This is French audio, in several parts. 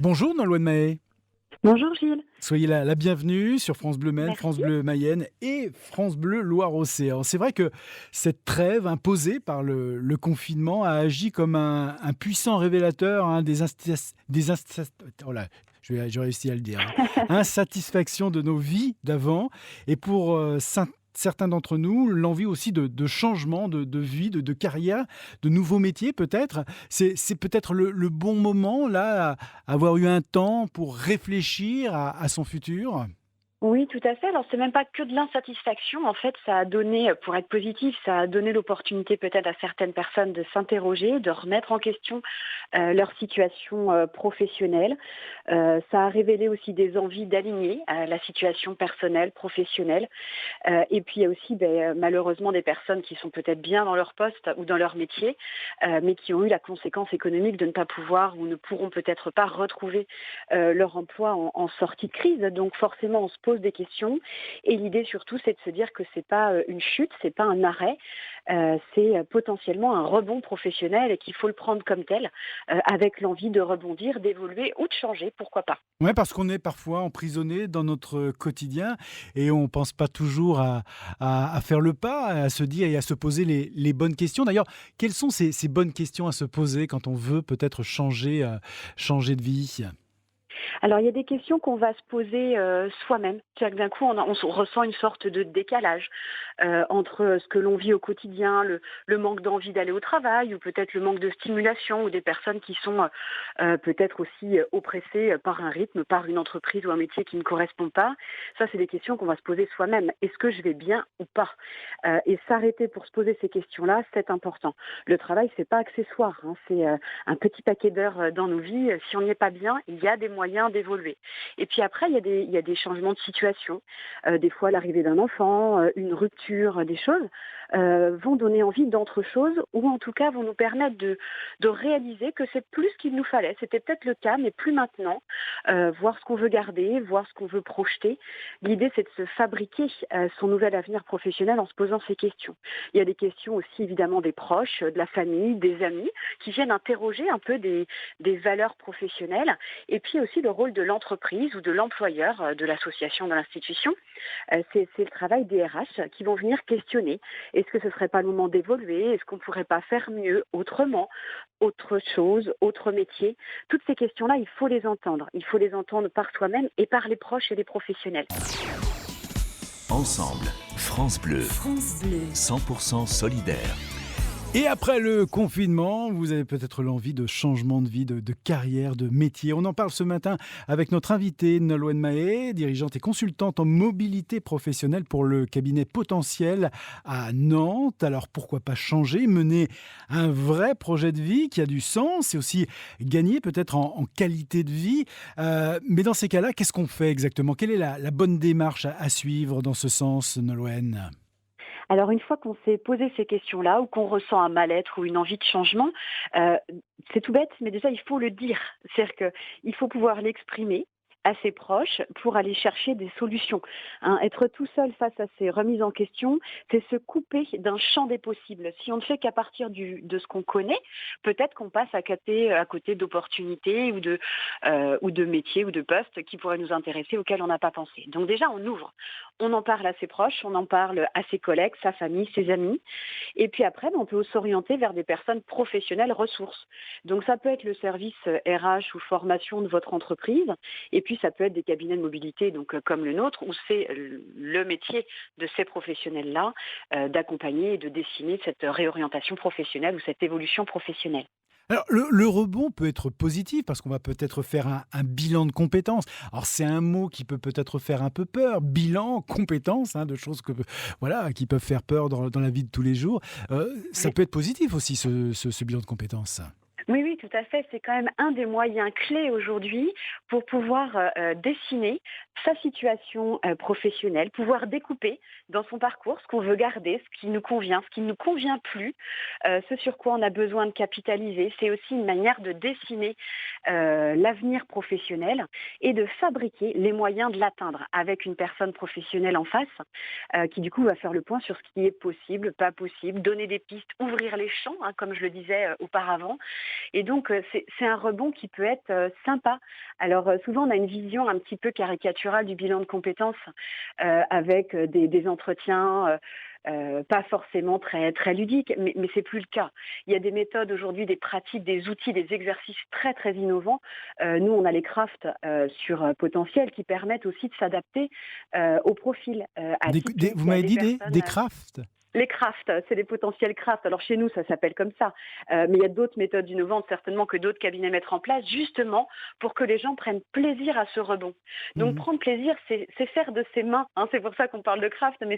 Bonjour Nolwenn Mahé. Bonjour Gilles. Soyez la bienvenue sur France Bleu Maine, France Merci. Bleu Mayenne et France Bleu Loire-Océan. C'est vrai que cette trêve imposée par le confinement a agi comme un puissant révélateur oh là, j'ai réussi à le dire, insatisfaction de nos vies d'avant et pour certains d'entre nous, l'envie aussi de changement de vie, de carrière, de nouveaux métiers peut-être. C'est peut-être le bon moment là, avoir eu un temps pour réfléchir à son futur. Oui, tout à fait. Alors, c'est même pas que de l'insatisfaction. En fait, ça a donné, pour être positif, ça a donné l'opportunité peut-être à certaines personnes de s'interroger, de remettre en question leur situation professionnelle. Ça a révélé aussi des envies d'aligner la situation personnelle, professionnelle. Et puis, il y a aussi, malheureusement, des personnes qui sont peut-être bien dans leur poste ou dans leur métier, mais qui ont eu la conséquence économique de ne pas pouvoir ou ne pourront peut-être pas retrouver leur emploi en sortie de crise. Donc, forcément, on se pose des questions. Et l'idée, surtout, c'est de se dire que c'est pas une chute, c'est pas un arrêt, c'est potentiellement un rebond professionnel et qu'il faut le prendre comme tel, avec l'envie de rebondir, d'évoluer ou de changer, pourquoi pas. Ouais, parce qu'on est parfois emprisonné dans notre quotidien et on pense pas toujours à faire le pas, à se dire et à se poser les bonnes questions. D'ailleurs, quelles sont ces bonnes questions à se poser quand on veut peut-être changer de vie? Alors, il y a des questions qu'on va se poser soi-même. C'est-à-dire que d'un coup, on ressent une sorte de décalage entre ce que l'on vit au quotidien, le manque d'envie d'aller au travail, ou peut-être le manque de stimulation, ou des personnes qui sont peut-être aussi oppressées par un rythme, par une entreprise ou un métier qui ne correspond pas. Ça, c'est des questions qu'on va se poser soi-même. Est-ce que je vais bien ou pas? Et s'arrêter pour se poser ces questions-là, c'est important. Le travail, c'est pas accessoire, hein, c'est un petit paquet d'heures dans nos vies. Si on n'y est pas bien, il y a des moyens d'évoluer. Et puis après, il y a des changements de situation. Des fois, l'arrivée d'un enfant, une rupture, des choses vont donner envie d'autre chose ou en tout cas vont nous permettre de réaliser que c'est plus ce qu'il nous fallait. C'était peut-être le cas, mais plus maintenant. Voir ce qu'on veut garder, voir ce qu'on veut projeter. L'idée, c'est de se fabriquer son nouvel avenir professionnel en se posant ces questions. Il y a des questions aussi évidemment des proches, de la famille, des amis, qui viennent interroger un peu des valeurs professionnelles. Et puis aussi le rôle de l'entreprise ou de l'employeur, de l'association, de l'institution. C'est le travail des RH qui vont venir questionner. Est-ce que ce ne serait pas le moment d'évoluer? Est-ce qu'on ne pourrait pas faire mieux, autrement, autre chose, autre métier? Toutes ces questions-là, il faut les entendre. Il faut les entendre par soi-même et par les proches et les professionnels. Ensemble, France Bleu, France Bleu. 100% solidaire. Et après le confinement, vous avez peut-être l'envie de changement de vie, de carrière, de métier. On en parle ce matin avec notre invitée Nolwenn Mahé, dirigeante et consultante en mobilité professionnelle pour le cabinet Potentiel à Nantes. Alors pourquoi pas changer, mener un vrai projet de vie qui a du sens et aussi gagner peut-être en qualité de vie. Mais dans ces cas-là, qu'est-ce qu'on fait exactement? Quelle est la bonne démarche à suivre dans ce sens, Nolwenn? Alors une fois qu'on s'est posé ces questions-là ou qu'on ressent un mal-être ou une envie de changement, euh, c'est tout bête, mais déjà il faut le dire. C'est-à-dire qu'il faut pouvoir l'exprimer à ses proches pour aller chercher des solutions. Hein, être tout seul face à ces remises en question, c'est se couper d'un champ des possibles. Si on ne fait qu'à partir de ce qu'on connaît, peut-être qu'on passe à côté d'opportunités ou de métiers ou de postes qui pourraient nous intéresser, auxquels on n'a pas pensé. Donc déjà, on ouvre. On en parle à ses proches, on en parle à ses collègues, sa famille, ses amis. Et puis après, on peut s'orienter vers des personnes professionnelles ressources. Donc ça peut être le service RH ou formation de votre entreprise. Et puis ça peut être des cabinets de mobilité, donc comme le nôtre, où c'est le métier de ces professionnels-là d'accompagner et de dessiner cette réorientation professionnelle ou cette évolution professionnelle. Alors, le rebond peut être positif parce qu'on va peut-être faire un bilan de compétences. Alors, c'est un mot qui peut peut-être faire un peu peur. Bilan, compétences, de choses voilà, qui peuvent faire peur dans la vie de tous les jours. Ça peut être positif aussi, ce bilan de compétences. Oui, oui, tout à fait. C'est quand même un des moyens clés aujourd'hui pour pouvoir dessiner sa situation professionnelle, pouvoir découper dans son parcours ce qu'on veut garder, ce qui nous convient, ce qui ne nous convient plus, ce sur quoi on a besoin de capitaliser. C'est aussi une manière de dessiner l'avenir professionnel et de fabriquer les moyens de l'atteindre avec une personne professionnelle en face qui du coup va faire le point sur ce qui est possible, pas possible, donner des pistes, ouvrir les champs, hein, comme je le disais auparavant. Et donc c'est un rebond qui peut être sympa. Alors souvent on a une vision un petit peu caricaturale du bilan de compétences avec des entretiens pas forcément très, très ludiques, mais c'est plus le cas. Il y a des méthodes aujourd'hui, des pratiques, des outils, des exercices très très innovants. Nous, on a les crafts sur Potentiel qui permettent aussi de s'adapter au profil Vous atypique, à m'avez des dit personnes. des crafts? Les crafts, c'est des potentiels crafts. Alors chez nous, ça s'appelle comme ça. Mais il y a d'autres méthodes innovantes, certainement, que d'autres cabinets mettent en place, justement pour que les gens prennent plaisir à ce rebond. Donc Mhm. prendre plaisir, c'est faire de ses mains, hein. C'est pour ça qu'on parle de craft, mais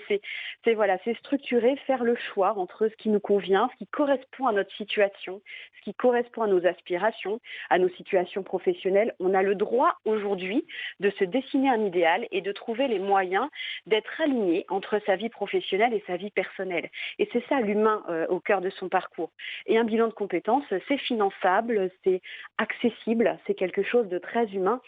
voilà, c'est structurer, faire le choix entre ce qui nous convient, ce qui correspond à notre situation, ce qui correspond à nos aspirations, à nos situations professionnelles. On a le droit aujourd'hui de se dessiner un idéal et de trouver les moyens d'être aligné entre sa vie professionnelle et sa vie personnelle. Et c'est ça l'humain au cœur de son parcours. Et un bilan de compétences, c'est finançable, c'est accessible, c'est quelque chose de très humain.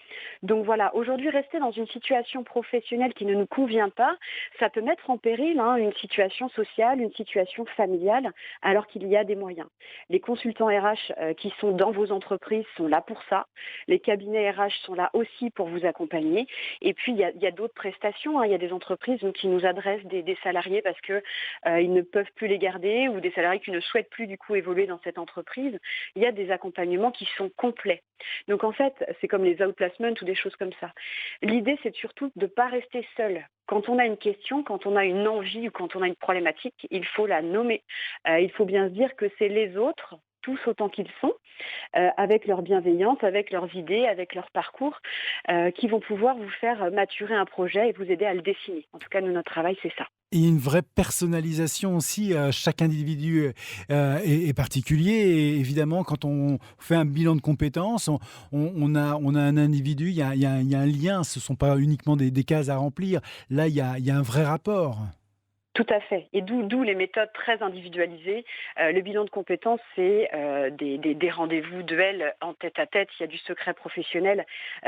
Donc voilà, aujourd'hui, rester dans une situation professionnelle qui ne nous convient pas, ça peut mettre en péril une situation sociale, une situation familiale, alors qu'il y a des moyens. Les consultants RH qui sont dans vos entreprises sont là pour ça. Les cabinets RH sont là aussi pour vous accompagner. Et puis, il y a d'autres prestations, hein. Il y a des entreprises qui nous adressent des salariés parce que ils ne peuvent plus les garder ou des salariés qui ne souhaitent plus du coup évoluer dans cette entreprise. Il y a des accompagnements qui sont complets. Donc en fait, c'est comme les outplacements ou des choses comme ça. L'idée, c'est surtout de ne pas rester seul. Quand on a une question, quand on a une envie ou quand on a une problématique, il faut la nommer. Il faut bien se dire que c'est les autres, tous autant qu'ils sont, avec leur bienveillance, avec leurs idées, avec leur parcours, qui vont pouvoir vous faire maturer un projet et vous aider à le dessiner. En tout cas, nous, notre travail, c'est ça. Et une vraie personnalisation aussi, chaque individu est particulier et évidemment quand on fait un bilan de compétences, on a un individu, il y a un lien, ce ne sont pas uniquement des cases à remplir. Là, il y a un vrai rapport. Tout à fait. Et d'où les méthodes très individualisées. Le bilan de compétences, c'est des rendez-vous duels en tête-à-tête. Il y a du secret professionnel.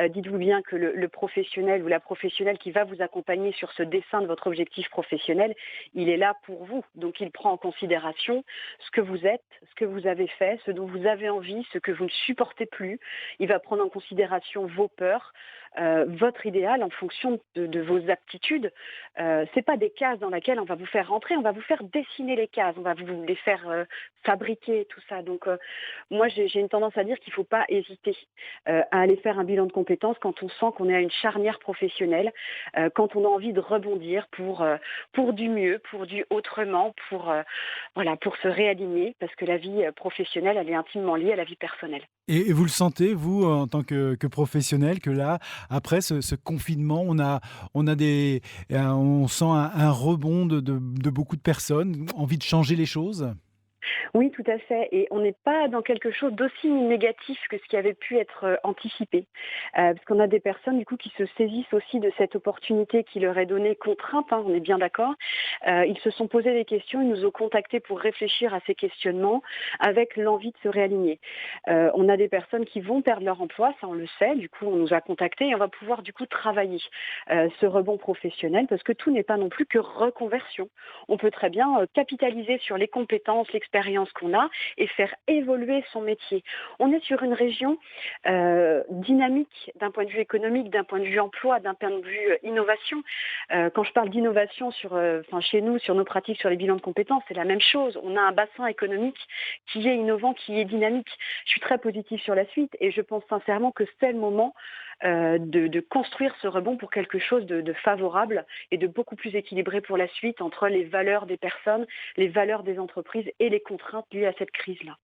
Dites-vous bien que le professionnel ou la professionnelle qui va vous accompagner sur ce dessin de votre objectif professionnel, il est là pour vous. Donc, il prend en considération ce que vous êtes, ce que vous avez fait, ce dont vous avez envie, ce que vous ne supportez plus. Il va prendre en considération vos peurs, votre idéal en fonction de vos aptitudes. C'est pas des cases dans lesquelles on va vous faire rentrer, on va vous faire dessiner les cases, on va vous les faire fabriquer, tout ça. Donc moi j'ai une tendance à dire qu'il ne faut pas hésiter à aller faire un bilan de compétences quand on sent qu'on est à une charnière professionnelle, quand on a envie de rebondir pour du mieux, pour du autrement, pour se réaligner, parce que la vie professionnelle, elle est intimement liée à la vie personnelle. Et vous le sentez, vous, en tant que professionnel, que là, après ce confinement, on sent un rebond de beaucoup de personnes, envie de changer les choses? Oui, tout à fait. Et on n'est pas dans quelque chose d'aussi négatif que ce qui avait pu être anticipé. Parce qu'on a des personnes, du coup, qui se saisissent aussi de cette opportunité qui leur est donnée contrainte, hein, on est bien d'accord. Ils se sont posés des questions, ils nous ont contactés pour réfléchir à ces questionnements avec l'envie de se réaligner. On a des personnes qui vont perdre leur emploi, ça on le sait, du coup on nous a contactés et on va pouvoir du coup travailler ce rebond professionnel parce que tout n'est pas non plus que reconversion. On peut très bien capitaliser sur les compétences, l'expérience qu'on a et faire évoluer son métier. On est sur une région dynamique d'un point de vue économique, d'un point de vue emploi, d'un point de vue innovation. Quand je parle d'innovation chez nous, sur nos pratiques, sur les bilans de compétences, c'est la même chose. On a un bassin économique qui est innovant, qui est dynamique. Je suis très positive sur la suite et je pense sincèrement que c'est le moment de construire ce rebond pour quelque chose de favorable et de beaucoup plus équilibré pour la suite entre les valeurs des personnes, les valeurs des entreprises et les contraintes liées à cette crise-là.